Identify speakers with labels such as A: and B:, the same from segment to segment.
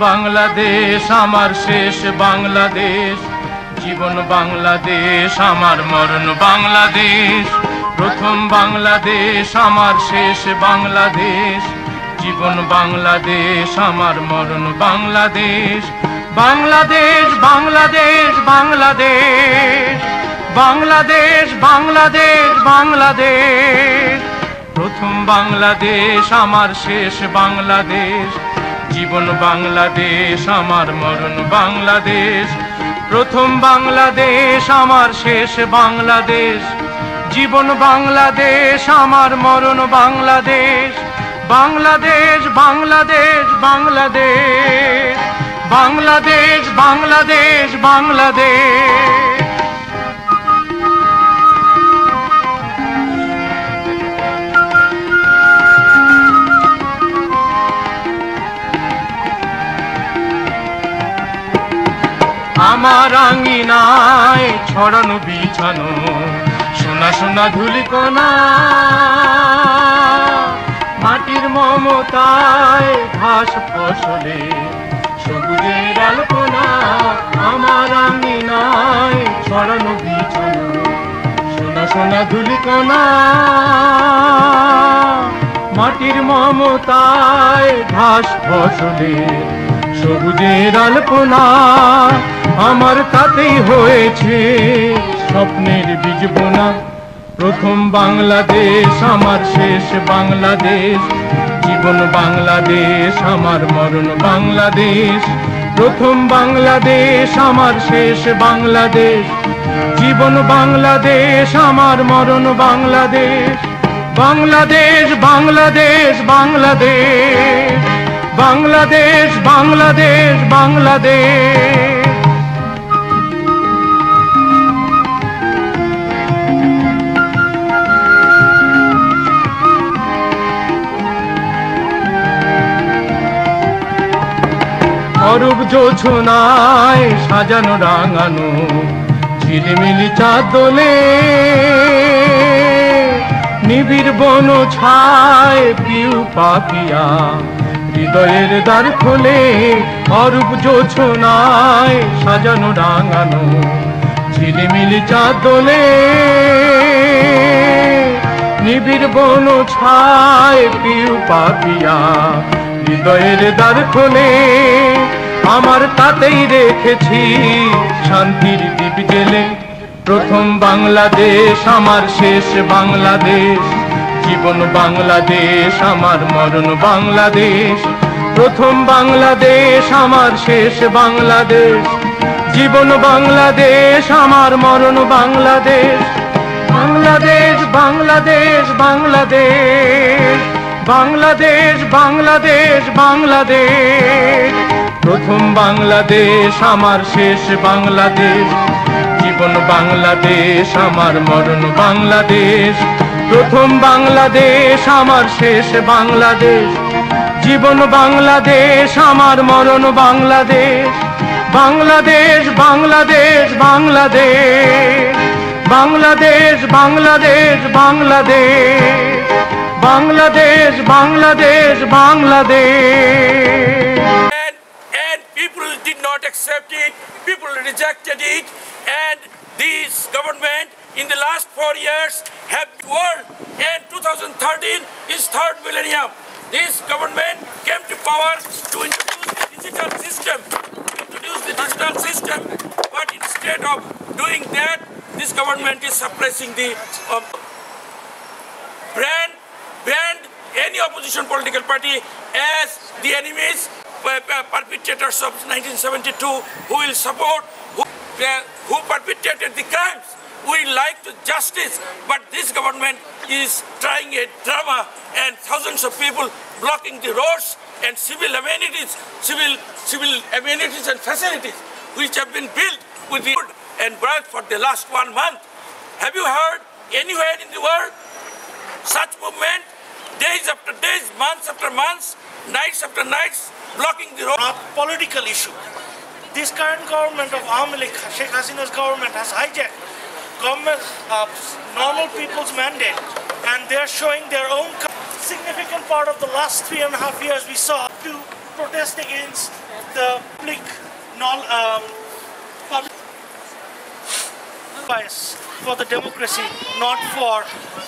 A: বাংলাদেশ আমার শেষ বাংলাদেশ, জীবন বাংলাদেশ আমার মরণ বাংলাদেশ। প্রথম বাংলাদেশ আমার শেষ বাংলাদেশ, জীবন বাংলাদেশ আমার মরণ বাংলাদেশ। বাংলাদেশ বাংলাদেশ বাংলাদেশ, বাংলাদেশ বাংলাদেশ বাংলাদেশ। প্রথম বাংলাদেশ আমার শেষ বাংলাদেশ, জীবন বাংলাদেশ আমার মরণ বাংলাদেশ। প্রথম বাংলাদেশ আমার শেষ বাংলাদেশ, জীবন বাংলাদেশ আমার মরণ বাংলাদেশ। বাংলাদেশ বাংলাদেশ বাংলাদেশ, বাংলাদেশ বাংলাদেশ বাংলাদেশ। আমার আঙিনায় ছড়ানো বিছানো সোনা সোনা ধুলিকণা, মাটির মমতায় ঘাস ফসলে সবুজের আলপনা। আমার আঙিনায় ছড়ানো বিছানো সোনা সোনা ধুলিকণা, মাটির মমতায় ঘাস ফসলে সবুজের আলপনা। আমার তাতেই হয়েছে স্বপ্নের বীজ বোনা। প্রথম বাংলাদেশ আমার শেষ বাংলাদেশ, জীবন বাংলাদেশ আমার মরণ বাংলাদেশ। প্রথম বাংলাদেশ আমার শেষ বাংলাদেশ, জীবন বাংলাদেশ আমার মরণ বাংলাদেশ। বাংলাদেশ বাংলাদেশ বাংলাদেশ, বাংলাদেশ বাংলাদেশ বাংলাদেশ। অরূপ জোছনায় সাজানো রাঙানো ঝিলিমিলি চাঁদ দোলে, নিবিড় বন ছায় পিউ পাপিয়া হৃদয়ের দ্বার খোলে। অরূপ জোছনায় সাজানো রাঙানো ঝিলিমিলি চাঁদ দোলে, নিবিড় বন ছায় পিউ পাপিয়া হৃদয়ের দ্বার খোলে। আমার তাতেই রেখেছি শান্তির দ্বীপ জেলে। প্রথম বাংলাদেশ আমার শেষ বাংলাদেশ, জীবন বাংলাদেশ আমার মরণ বাংলাদেশ। প্রথম বাংলাদেশ আমার শেষ বাংলাদেশ, জীবন বাংলাদেশ আমার মরণ বাংলাদেশ। বাংলাদেশ বাংলাদেশ বাংলাদেশ, বাংলাদেশ বাংলাদেশ বাংলাদেশ। প্রথম বাংলাদেশ আমার শেষ বাংলাদেশ, জীবন বাংলাদেশ আমার মরণ বাংলাদেশ। প্রথম বাংলাদেশ আমার শেষ বাংলাদেশ, জীবন বাংলাদেশ আমার মরণ Bangladesh. Bangladesh Bangladesh Bangladesh, Bangladesh Bangladesh Bangladesh, Bangladesh Bangladesh Bangladesh.
B: And people did not accept it, people rejected it, and this government in the last 4 years have worked, and 2013 is third millennium. This government came to power to introduce the digital system, but instead of doing that, this government is suppressing the banned any opposition political party as the enemies, perpetrators of 1972, who will support, who perpetrated the crimes. We like to justice, but this government is trying a drama, and thousands of people blocking the roads and civil amenities and facilities which have been built with the wood and brick for the last 1 month. Have you heard anywhere in the world such movement? Days after days, months after months, nights after nights, blocking the road.
C: Not political issue. This current government of Sheikh Hasina's government has hijacked normal people's mandate, and they are showing their own significant part of the last 3.5 years we saw to protest against the public bias for the democracy, not for.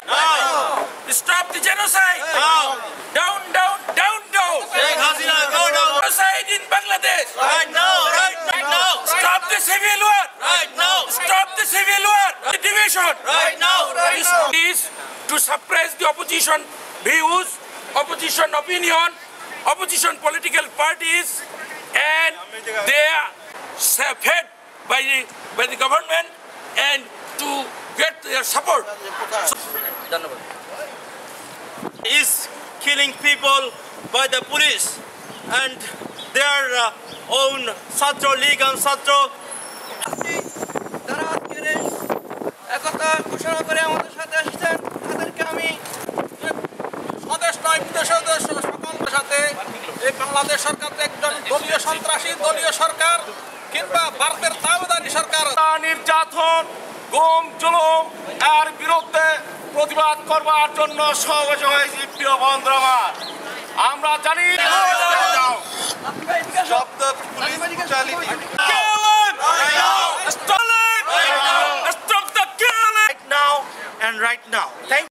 B: No! Stop the genocide!
D: No!
B: Down, down, down, down!
D: Sheikh Hasina, go down!
B: Genocide in Bangladesh!
D: Right now! Right now!
B: Stop the civil war!
D: Right now!
B: Stop the civil war! The division!
D: Right now! Right now!
B: Is to suppress the opposition views, opposition opinion, opposition political parties, and they are fed by the government and to get their support.
D: Is killing people by the police and their own Satro League and Satro. যারা আজকের এই একতা ঘোষণা করে আমাদের সাথে আসছেন তাদেরকে আমি স্বদেশ নয় বিদেশের সকলের সাথে এই বাংলাদেশ সরকার একজন দলীয় সন্ত্রাসী দলীয় সরকার কিংবা ভারতের তাবেদারি সরকার নির্যাতন গুম জুলুম এর বিরুদ্ধে প্রতিবাদ করবার জন্য সমাবেশ হয়েছি প্রিয় বন্ধুরা আমরা জানি শব্দ পুলিশ